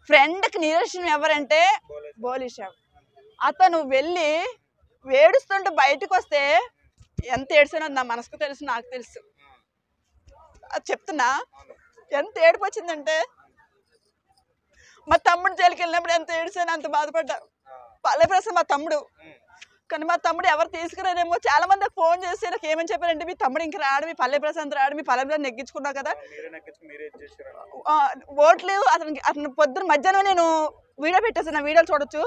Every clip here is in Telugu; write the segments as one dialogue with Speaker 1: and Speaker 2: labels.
Speaker 1: ఫ్రెండ్కి నిదర్శనం ఎవరంటే బోలీషా. అతను వెళ్ళి ఏడుస్తుంటే బయటకు వస్తే ఎంత ఏడ్చానో నా మనసుకు తెలుసు, నాకు తెలుసు. అది చెప్తున్నా, ఎంత ఏడుపు వచ్చిందంటే మా తమ్ముడు జైలుకి వెళ్ళినప్పుడు ఎంత ఏడ్చాను, అంత బాధపడ్డా. పల్లెప్రసాద్ మా తమ్ముడు, కానీ మా తమ్ముడు ఎవరు తీసుకురారేమో. చాలా మంది ఫోన్ చేసి నాకు ఏమని చెప్పారంటే, మీ తమ్ముడు ఇంక రాడు, మీ పల్లెప్రసాద్ రాడు, మీ పల్లెప్రసాద్ నెగ్గించుకున్నావు కదా ఓట్లు. అతను పొద్దున మధ్యాహ్నం నేను వీడియో పెట్టేసాను, నా వీడియోలు చూడొచ్చు.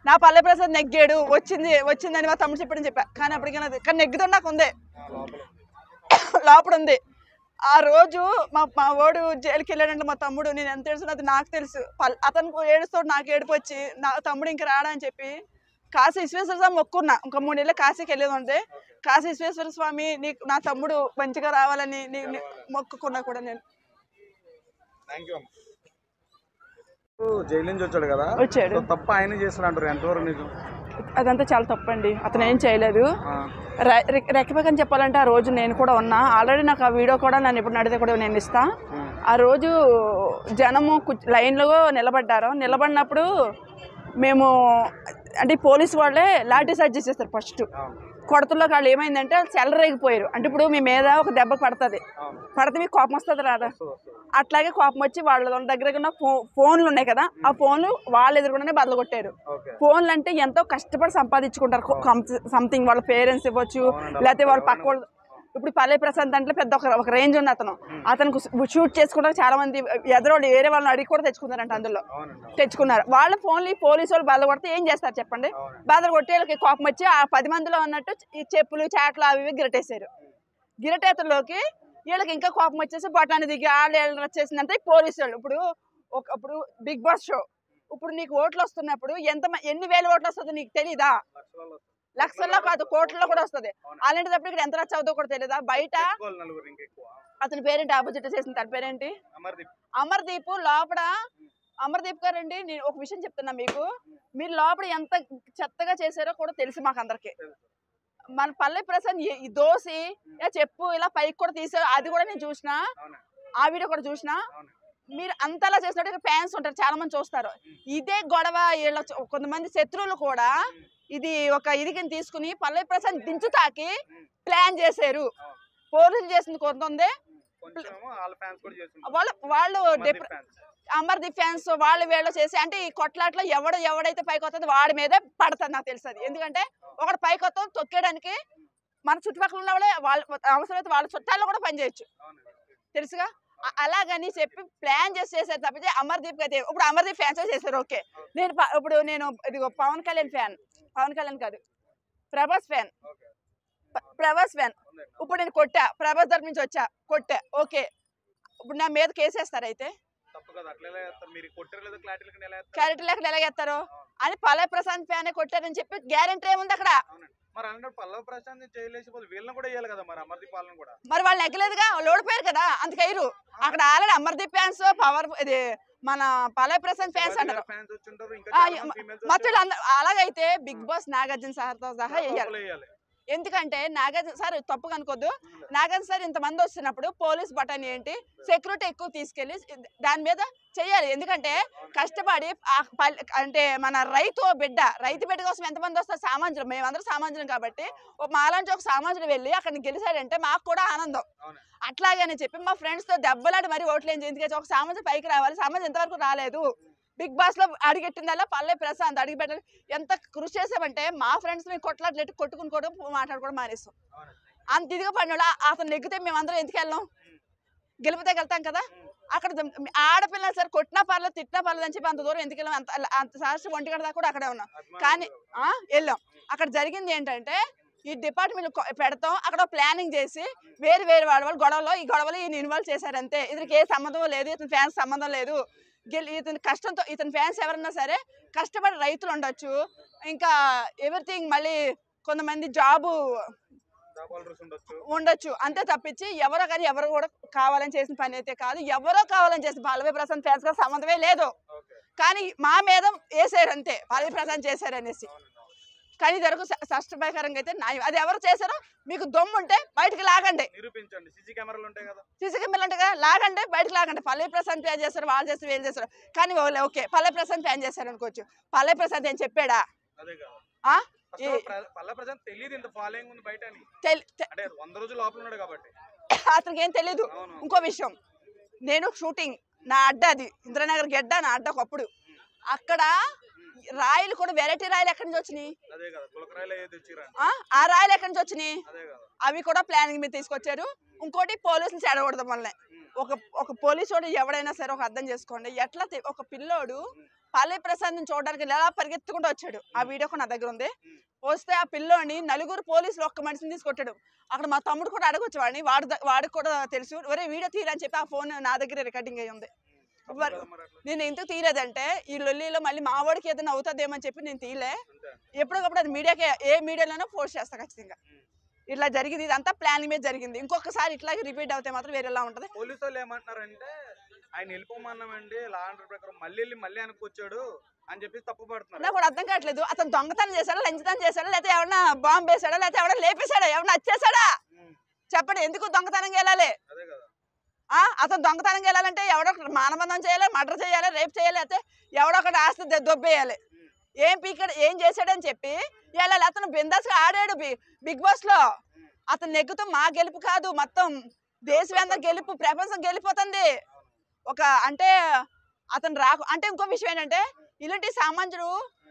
Speaker 1: నా పల్లెప్రసాద్ నెగ్గాడు, వచ్చిందని మా తమ్ముడు చెప్పాడని చెప్పా. కానీ అప్పటికైనా కానీ నెగ్గుతో నాకు ఉంది, లోపల ఉంది. ఆ రోజు మా ఓడు జైలుకి వెళ్ళాడంటే మా తమ్ముడు, నేను ఎంత ఏడుస్తున్నా అది నాకు తెలుసు. అతను ఏడుస్తాడు, నాకు ఏడుపు వచ్చి నా తమ్ముడు ఇంక రాడా అని చెప్పి కాశీ విశ్వేశ్వర స్వామి మొక్కున్నా. ఇంకా 3 నెలలు కాశీకి వెళ్ళేది ఉంటే, కాశీ విశ్వేశ్వర స్వామి నీకు నా తమ్ముడు మంచిగా రావాలని మొక్కుకున్నా కూడా నేను.
Speaker 2: జైలు నుంచి వచ్చాడు కదా,
Speaker 1: వచ్చాడు.
Speaker 2: తప్ప ఆయన చేస్తాడు అంటారు, ఎంతవరకు నిజం?
Speaker 1: అదంతా చాలా తప్పండి. అతను ఏం చేయలేదు. రెక్కపక్కని చెప్పాలంటే ఆ రోజు నేను కూడా ఉన్నా. ఆల్రెడీ నాకు ఆ వీడియో కూడా నన్ను ఇప్పుడు నడితే కూడా నేను ఇస్తా. ఆ రోజు జనము లైన్లో నిలబడ్డారు. నిలబడినప్పుడు మేము అంటే పోలీసు వాళ్ళే లాఠీ చార్జ్ చేసేస్తారు. ఫస్ట్ కొడతల్లో వాళ్ళు ఏమైందంటే చెలరేగిపోయారు. అంటే ఇప్పుడు మీ మీద ఒక దెబ్బ పడుతుంది, పడితే మీకు కోపం వస్తుంది రాదా? అట్లాగే కోపం వచ్చి వాళ్ళ దగ్గర ఉన్న ఫోన్లు ఉన్నాయి కదా, ఆ ఫోన్లు వాళ్ళు ఎదురుకుండానే బదులు కొట్టారు. ఫోన్లు అంటే ఎంతో కష్టపడి సంపాదించుకుంటారు. సంథింగ్ వాళ్ళ పేరెంట్స్ ఇవ్వచ్చు, లేకపోతే వాళ్ళ పక్క వాళ్ళు. ఇప్పుడు పల్లెప్రసాద్ దాంట్లో పెద్ద ఒక రేంజ్ ఉంది. అతను షూట్ చేసుకోవడానికి చాలా మంది ఎదురోళ్ళు వేరే వాళ్ళని అడిగి కూడా తెచ్చుకున్నారంట. అందులో తెచ్చుకున్నారు. వాళ్ళ ఫోన్లు పోలీసు వాళ్ళు బాధ కొడితే ఏం చేస్తారు చెప్పండి? బాధ కొట్టి వాళ్ళకి కోపం వచ్చి ఆ 10 మందిలో ఉన్నట్టు ఈ చెప్పులు చాట్లు అవి గిరటేశారు. గిరటేతల్లోకి వీళ్ళకి ఇంకా కోపం వచ్చేసి బొటాన్ని దిగి వాళ్ళు వచ్చేసిందంటే పోలీసు వాళ్ళు. ఇప్పుడు బిగ్ బాస్ షో, ఇప్పుడు నీకు ఓట్లు వస్తున్నప్పుడు ఎన్ని వేల ఓట్లు వస్తుందో నీకు తెలీదా? లక్షల్లో కాదు, కోట్లలో కూడా వస్తుంది. అలాంటిదప్పుడు ఇక్కడ ఎంత రచ్చ అవుతుందో కూడా తెలియదా? బయట అతని పేరేంటి, ఆపోజిట్ చేసిన తన పేరేంటి, అమర్దీప్. లోపల అమర్దీప్ గారండి, నేను ఒక విషయం చెప్తున్నా మీకు. మీరు లోపల ఎంత చెత్తగా చేశారో కూడా తెలుసు మాకు అందరికి. మన పల్లెప్రసాద్ దోసి చెప్పు ఇలా పైకి కూడా తీసారు, అది కూడా నేను చూసిన, ఆ వీడియో కూడా చూసిన. మీరు అంతలా చేసినట్టు ఫ్యాన్స్ ఉంటారు, చాలా మంది చూస్తారు. ఇదే గొడవ వీళ్ళ కొంతమంది శత్రువులు కూడా ఇది ఒక ఇదికిని తీసుకుని పల్లెప్రసాద్ దించుతాకి ప్లాన్ చేశారు. పోలీసులు చేసింది కొంత ఉంది, వాళ్ళు అమర్దీప్ ఫ్యాన్స్ వాళ్ళు వీళ్ళు చేసి, అంటే ఈ కొట్లాట్లో ఎవడైతే పైకి వస్తుందో వాడి మీదే పడుతుంది నాకు తెలుస్తుంది. ఎందుకంటే ఒకటి పైకి వస్తుంది తొక్కేయడానికి మన చుట్టుపక్కల ఉన్న వాళ్ళే వాళ్ళు అవసరమైతే వాళ్ళ చుట్టాల్లో కూడా పనిచేయచ్చు, తెలుసుగా. అలాగని చెప్పి ప్లాన్ చేసేసారు తప్పితే అమర్దీప్ అయితే. ఇప్పుడు అమర్దీప్ ఫ్యాన్స్ చేశారు, ఓకే. నేను ఇదిగో పవన్ కళ్యాణ్ ఫ్యాన్, పవన్ కళ్యాణ్ కాదు ప్రభాస్ ఫ్యాన్. ఇప్పుడు నేను కొట్టా, ప్రభాస్ తరపు నుంచి వచ్చా, కొట్టా, ఓకే. ఇప్పుడు నా మీద కేసేస్తారు అయితే క్లారిటీ లేకుండా ఎలా చేస్తారు అని పల్లెప్రసాద్ ఫ్యాన్ కొట్టారని చెప్పి గ్యారెంటీ ఏముంది అక్కడ? మరి వాళ్ళు ఎక్కలేదుగా, వాళ్ళు ఓడిపోయారు కదా, అందుకయ్యారు. అక్కడ ఆల్రెడీ అమర్దీప్ ఫ్యాన్స్ పవర్ ఇది మన పల్లెప్రసాద్ ఫ్యాన్స్ అంటారు. మొత్తం అలాగైతే బిగ్ బాస్ నాగార్జున సార్తో సహా వేయాలి. ఎందుకంటే నాగార్జున సార్ తప్పుగా అనుకోద్దు, నాగార్జున సార్ ఇంతమంది వస్తున్నప్పుడు పోలీస్ బటన్ ఏంటి, సెక్యూరిటీ ఎక్కువ తీసుకెళ్ళి దాని మీద చెయ్యాలి. ఎందుకంటే కష్టపడి అంటే మన రైతు బిడ్డ కోసం ఎంతమంది వస్తారు? సామాన్యులు, మేమందరం సామాన్యులం కాబట్టి మాలాంటి ఒక సామాన్యుడు వెళ్ళి అక్కడ గెలిచాడంటే మాకు కూడా ఆనందం. అట్లాగని చెప్పి మా ఫ్రెండ్స్తో దెబ్బలాడి మరి ఓట్లు ఏం ఎందుకంటే ఒక సామాన్యుడు పైకి రావాలి, సామాన్యుడు ఎంతవరకు రాలేదు. బిగ్ బాస్ లో అడిగెట్టిందల్లా పల్లెప్రసాద్ అడిగి పెట్టాలి. ఎంత కృషి చేసామంటే మా ఫ్రెండ్స్ మేము కొట్లాట్లు కొట్టుకుని మాట్లాడుకోవడం మానేస్తాం. అంత ఇదిగా పడిన అతను నెగ్గితే మేమందరం ఎందుకు వెళ్ళాం? గెలిపితే వెళ్తాం కదా. అక్కడ ఆడపిల్లలు సరే కొట్టినా పర్లేదు తిట్టినా పర్లేదు అని చెప్పి అంత దూరం ఎందుకు వెళ్ళాం? అంత శాస్త్రి 1 గంట దాకా కూడా అక్కడే ఉన్నాం. కానీ వెళ్ళాం. అక్కడ జరిగింది ఏంటంటే ఈ డిపార్ట్మెంట్ పెడతాం, అక్కడ ప్లానింగ్ చేసి వేరు వాళ్ళు గొడవలో ఈ ఈయన ఇన్వాల్వ్ చేశారంతే. ఇతనికి ఏ సంబంధం లేదు, ఇతని ఫ్యాన్స్ సంబంధం లేదు. ఇతని కష్టంతో ఇతని ఫ్యాన్స్ ఎవరన్నా సరే కష్టపడి రైతులు ఉండొచ్చు, ఇంకా ఎవ్రీథింగ్ మళ్ళీ కొంతమంది జాబు ఉండొచ్చు, అంతే తప్పించి ఎవరు కూడా కావాలని చేసిన పని అయితే కాదు. ఎవరో కావాలని చేసిన పల్లెప్రసాద్ ఫ్యాన్స్ గా సంబంధమే లేదు. కానీ మా మీద వేసారు అంతే, పల్లెప్రసాద్ చేశారు అనేసి. కానీ ఇదివరకు సష్టభయకరంగా అయితే న్యాయం. అది ఎవరు చేశారో మీకు దమ్ము ఉంటే బయటికి లాగండి.
Speaker 2: నిరూపించండి. సీసీ కెమెరాలు ఉంటాయి కదా,
Speaker 1: సీసీ కెమెరాలు ఉంటాయి కదా, లాగండి, బయటకు లాగండి. పల్లవి ప్రశాంత్ ప్యాన్ చేస్తారు, వాళ్ళు చేస్తారు, వీళ్ళు చేస్తారు. కానీ ఓకే పల్లవి ప్రశాంత్ ప్యాన్ చేశారు అనుకోవచ్చు. పల్లవి ప్రశాంత్ ఏం చెప్పాడా?
Speaker 2: అదే కదా.
Speaker 1: ఆ?
Speaker 2: పల్లవి ప్రశాంత్ తెలియదు ఇంత ఫాలోయింగ్ ఉంది బయట అని. అంటే 100 రోజులు లోపల ఉన్నాడు కాబట్టి
Speaker 1: అతనికి ఏం తెలీదు. ఇంకో విషయం, నేను షూటింగ్ నా అడ్డ అది ఇంద్రనగర్ గడ్డ, నా అడ్డ ఒకప్పుడు అక్కడ రాయలు కూడా వెరైటీ రాయలు ఎక్కడి నుంచి వచ్చినాయి? ఆ రాయలు ఎక్కడి నుంచి వచ్చినాయి? అవి కూడా ప్లానింగ్ మీద తీసుకొచ్చారు. ఇంకోటి పోలీసులు చెడగొడదాం వల్లనే. ఒక పోలీసు వాడు ఎవడైనా సరే ఒక అర్థం చేసుకోండి, ఎట్లా ఒక పిల్లోడు పల్లవి ప్రశాంత్ చూడడానికి ఎలా పరిగెత్తుకుంటూ వచ్చాడు. ఆ వీడియో కూడా నా దగ్గర ఉంది. వస్తే ఆ పిల్లోని నలుగురు పోలీసులు ఒక్క మనిషిని తీసుకొట్టాడు. అక్కడ మా తమ్ముడు కూడా అడగొచ్చు వాడిని, వాడికి కూడా తెలుసు. ఒరే వీడియో తీయని చెప్పి ఆ ఫోన్ నా దగ్గర రికార్డింగ్ అయ్యి ఉంది. నేను ఎందుకు తీయలేదంటే ఈ లొల్లీలో మళ్ళీ మా వాడికి ఏదైనా అవుతుందేమని చెప్పి నేను తీయలే. ఎప్పటికప్పుడు అది మీడియాకి, ఏ మీడియాలోనో పోస్ట్ చేస్తా ఖచ్చితంగా. ఇట్లా జరిగింది, ఇదంతా ప్లానింగ్ మీద జరిగింది. ఇంకొకసారి ఇట్లాగే రిపీట్ అవుతే మాత్రం వేరేలా ఉంటది.
Speaker 2: పోలీసు వాళ్ళు ఏమంటున్నారంటే ఆయన వెళ్ళిపోమన్నామండి, లా అండర్ ప్రకారం మళ్ళీ అనుకొచ్చాడు అని చెప్పి తప్పు పడుతున్నారు.
Speaker 1: నాకు కూడా అర్థం కావట్లేదు, అతను దొంగతనం చేశాడా, లంచతనం చేశాడా, లేకపోతే ఎవరన్నా బాంబు వేసాడా, లేకపోతే ఎవరైనా లేపేశాడా, ఎవరన్నా వచ్చేసాడా? చెప్పండి, ఎందుకు దొంగతనంగా వెళ్ళాలి? అతను దొంగతనంగా వెళ్ళాలంటే ఎవడో మానబంధం చేయాలి, మర్డర్ చేయాలి, రేప్ చేయాలి, అయితే ఎవడో ఒకటి ఆస్తి దొబ్బేయాలి. ఏం చేశాడని చెప్పి వెళ్ళాలి. అతను బిందాస్గా ఆడాడు బిగ్ బాస్ లో. అతను నెగ్గుతూ మా గెలుపు కాదు, మొత్తం దేశం గెలుపు, ప్రపంచం గెలిపోతుంది. అంటే అతను అంటే ఇంకో విషయం ఏంటంటే ఇలాంటి సామాన్యుడు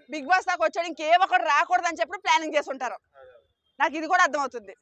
Speaker 1: బిగ్ బాస్ దాకా వచ్చాడు, ఇంకే ఒకటి రాకూడదు అని చెప్పి ప్లానింగ్ చేస్తుంటారు. నాకు ఇది కూడా అర్థమవుతుంది.